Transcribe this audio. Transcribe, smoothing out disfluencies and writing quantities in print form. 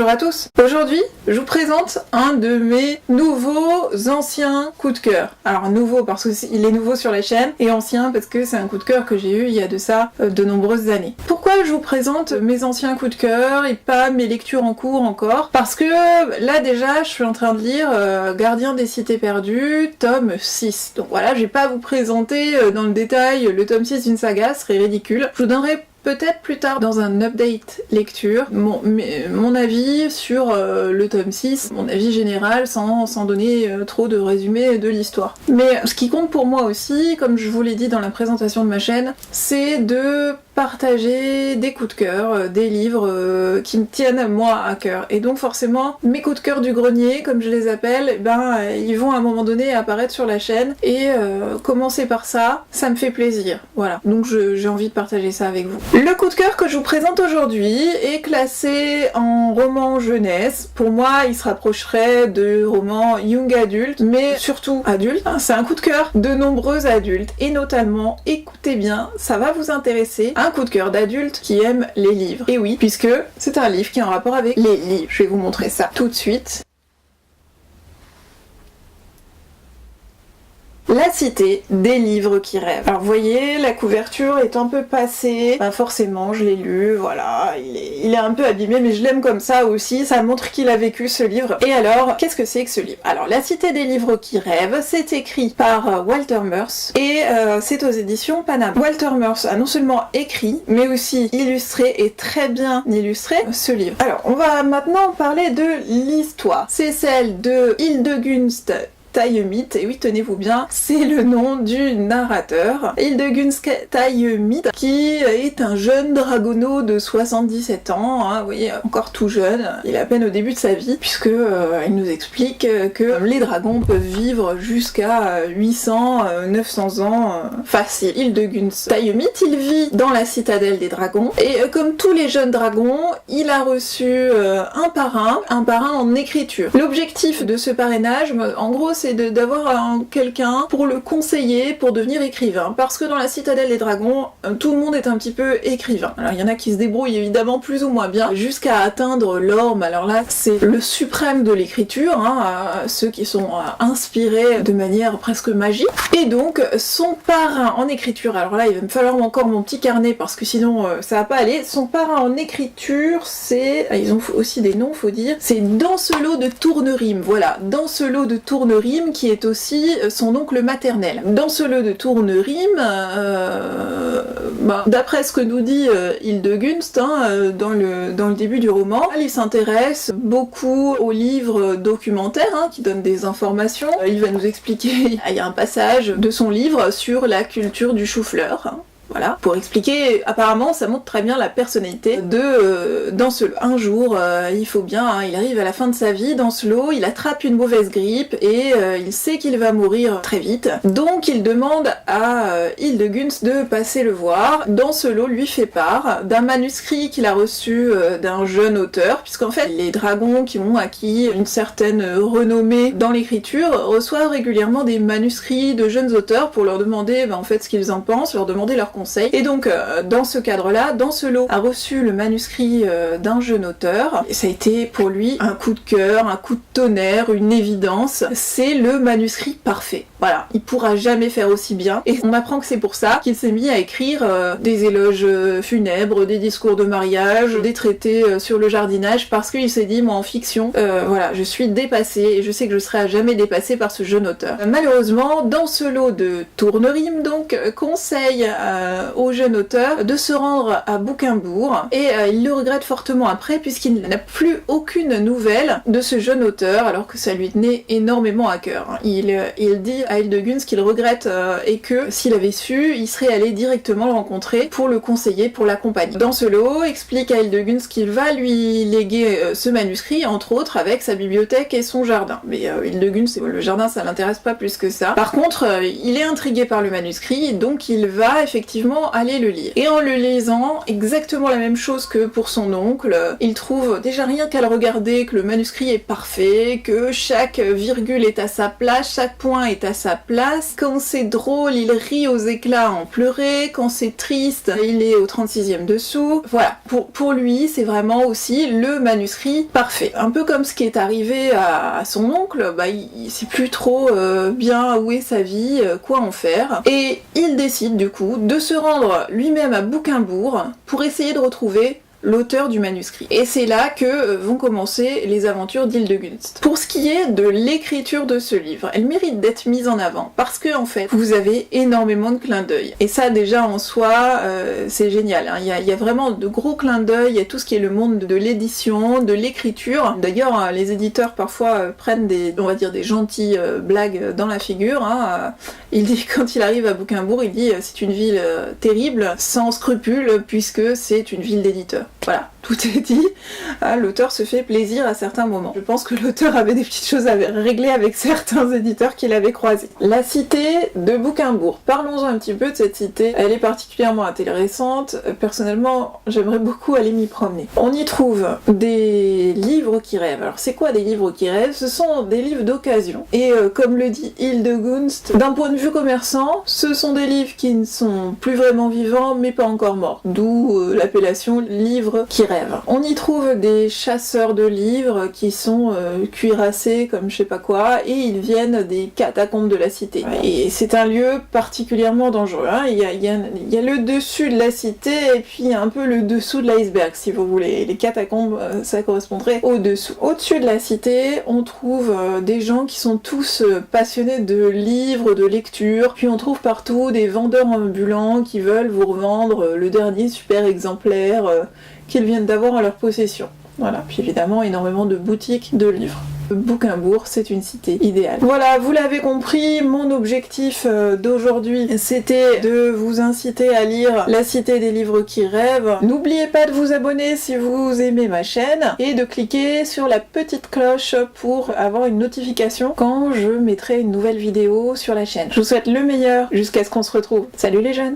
Bonjour à tous. Aujourd'hui, je vous présente un de mes nouveaux anciens coups de cœur. Alors nouveau parce qu'il est nouveau sur la chaîne et ancien parce que c'est un coup de cœur que j'ai eu il y a de ça de nombreuses années. Pourquoi je vous présente mes anciens coups de cœur et pas mes lectures en cours encore? Parce que là déjà, je suis en train de lire Gardien des cités perdues, tome 6. Donc voilà, je vais pas vous présenter dans le détail le tome 6 d'une saga, ce serait ridicule. Je vous donnerai peut-être plus tard dans un update lecture mon avis sur le tome 6, mon avis général sans donner trop de résumé de l'histoire. Mais ce qui compte pour moi aussi, comme je vous l'ai dit dans la présentation de ma chaîne, c'est de partager des coups de cœur, des livres qui me tiennent moi à cœur. Et donc forcément, mes coups de cœur du grenier, comme je les appelle, ils vont à un moment donné apparaître sur la chaîne et commencer par ça, ça me fait plaisir. Voilà, donc j'ai envie de partager ça avec vous. Le coup de cœur que je vous présente aujourd'hui est classé en roman jeunesse. Pour moi, il se rapprocherait de romans young adulte, mais surtout adulte. C'est un coup de cœur de nombreux adultes, et notamment, écoutez bien, ça va vous intéresser, un coup de cœur d'adulte qui aime les livres. Et oui, puisque c'est un livre qui est en rapport avec les livres. Je vais vous montrer ça tout de suite. La cité des livres qui rêvent. Alors vous voyez, la couverture est un peu passée, forcément je l'ai lu, voilà, il est un peu abîmé, mais je l'aime comme ça aussi, ça montre qu'il a vécu ce livre. Et alors, qu'est-ce que c'est que ce livre? Alors, La cité des livres qui rêvent, c'est écrit par Walter Moers, et c'est aux éditions Panama. Walter Moers a non seulement écrit, mais aussi illustré, et très bien illustré, ce livre. Alors, on va maintenant parler de l'histoire. C'est celle de Hildegunst Taillemiet, et oui, tenez-vous bien, c'est le nom du narrateur. Hildegunst Taillemiet, qui est un jeune dragonneau de 77 ans, vous voyez, encore tout jeune, il est à peine au début de sa vie, puisque il nous explique que les dragons peuvent vivre jusqu'à 800, 900 ans facile. Hildegunst Taillemiet, il vit dans la citadelle des dragons, et comme tous les jeunes dragons, il a reçu un parrain en écriture. L'objectif de ce parrainage, en gros, c'est d'avoir quelqu'un pour le conseiller pour devenir écrivain, parce que dans la citadelle des dragons, tout le monde est un petit peu écrivain. Alors il y en a qui se débrouillent évidemment plus ou moins bien jusqu'à atteindre l'orme, alors là c'est le suprême de l'écriture, ceux qui sont inspirés de manière presque magique. Et donc son parrain en écriture, alors là il va me falloir encore mon petit carnet parce que sinon ça va pas aller. Son parrain en écriture, c'est, ils ont aussi des noms faut dire, c'est Dancelot de Tournerime, voilà, Dancelot de Tournerime, qui est aussi son oncle maternel. Dancelot de Tournerime, d'après ce que nous dit Hildegunst, dans le début du roman, il s'intéresse beaucoup aux livres documentaires qui donnent des informations. Il va nous expliquer, il y a un passage de son livre sur la culture du chou-fleur. Voilà, pour expliquer, apparemment ça montre très bien la personnalité de Dancelot. Un jour, il faut bien, il arrive à la fin de sa vie, Dancelot, il attrape une mauvaise grippe et il sait qu'il va mourir très vite. Donc il demande à Hildegunst de passer le voir. Dancelot lui fait part d'un manuscrit qu'il a reçu d'un jeune auteur, puisqu'en fait les dragons qui ont acquis une certaine renommée dans l'écriture reçoivent régulièrement des manuscrits de jeunes auteurs pour leur demander en fait ce qu'ils en pensent, leur demander leur conseil. Et donc dans ce cadre-là, Dancelot a reçu le manuscrit d'un jeune auteur, et ça a été pour lui un coup de cœur, un coup de tonnerre, une évidence. C'est le manuscrit parfait. Voilà, il pourra jamais faire aussi bien, et on apprend que c'est pour ça qu'il s'est mis à écrire des éloges funèbres, des discours de mariage, des traités sur le jardinage, parce qu'il s'est dit, moi en fiction, voilà, je suis dépassée, et je sais que je serai à jamais dépassée par ce jeune auteur. Malheureusement, Dancelot de Tournerime donc conseille au jeune auteur de se rendre à Bouquimbourg, et il le regrette fortement après puisqu'il n'a plus aucune nouvelle de ce jeune auteur alors que ça lui tenait énormément à cœur. Il dit à Hildegunst qu'il regrette et que s'il avait su, il serait allé directement le rencontrer pour le conseiller, pour l'accompagner. Dancelot explique à Hildegunst qu'il va lui léguer ce manuscrit, entre autres avec sa bibliothèque et son jardin. Mais Hildegunst, le jardin ça l'intéresse pas plus que ça. Par contre, il est intrigué par le manuscrit, donc il va effectivement aller le lire. Et en le lisant, exactement la même chose que pour son oncle, il trouve déjà rien qu'à le regarder que le manuscrit est parfait, que chaque virgule est à sa place, chaque point est à sa place. Quand c'est drôle, il rit aux éclats en pleurer. Quand c'est triste, il est au 36e dessous. Voilà, pour lui, c'est vraiment aussi le manuscrit parfait. Un peu comme ce qui est arrivé à son oncle, bah, il sait plus trop bien où est sa vie, quoi en faire. Et il décide du coup de se rendre lui-même à Bouquimbourg pour essayer de retrouver l'auteur du manuscrit. Et c'est là que vont commencer les aventures d'Hildegunst. Pour ce qui est de l'écriture de ce livre, elle mérite d'être mise en avant parce que en fait, vous avez énormément de clins d'œil. Et ça déjà en soi, c'est génial. Hein. Il y a vraiment de gros clins d'œil, il y a tout ce qui est le monde de l'édition, de l'écriture. D'ailleurs, les éditeurs parfois prennent on va dire des gentilles blagues dans la figure. Hein. Il dit, quand il arrive à Bouquimbourg, il dit c'est une ville terrible, sans scrupules, puisque c'est une ville d'éditeurs. Voilà, tout est dit. L'auteur se fait plaisir à certains moments. Je pense que l'auteur avait des petites choses à régler avec certains éditeurs qu'il avait croisés. La cité de Bouquimbourg. Parlons-en un petit peu de cette cité. Elle est particulièrement intéressante. Personnellement, j'aimerais beaucoup aller m'y promener. On y trouve des livres qui rêvent. Alors c'est quoi des livres qui rêvent? Ce sont des livres d'occasion. Et comme le dit Hildegunst, d'un point de vue commerçant, ce sont des livres qui ne sont plus vraiment vivants mais pas encore morts. D'où l'appellation livre qui rêve. On y trouve des chasseurs de livres qui sont cuirassés comme je sais pas quoi et ils viennent des catacombes de la cité. Et c'est un lieu particulièrement dangereux. Hein. Il y a le dessus de la cité et puis un peu le dessous de l'iceberg si vous voulez. Les catacombes ça correspondrait au dessous. Au-dessus de la cité on trouve des gens qui sont tous passionnés de livres, de lecture. Puis on trouve partout des vendeurs ambulants qui veulent vous revendre le dernier super exemplaire qu'ils viennent d'avoir en leur possession. Voilà, puis évidemment énormément de boutiques de livres. Bouquimbourg, c'est une cité idéale. Voilà, vous l'avez compris, mon objectif d'aujourd'hui, c'était de vous inciter à lire La Cité des livres qui rêvent. N'oubliez pas de vous abonner si vous aimez ma chaîne et de cliquer sur la petite cloche pour avoir une notification quand je mettrai une nouvelle vidéo sur la chaîne. Je vous souhaite le meilleur jusqu'à ce qu'on se retrouve. Salut les jeunes!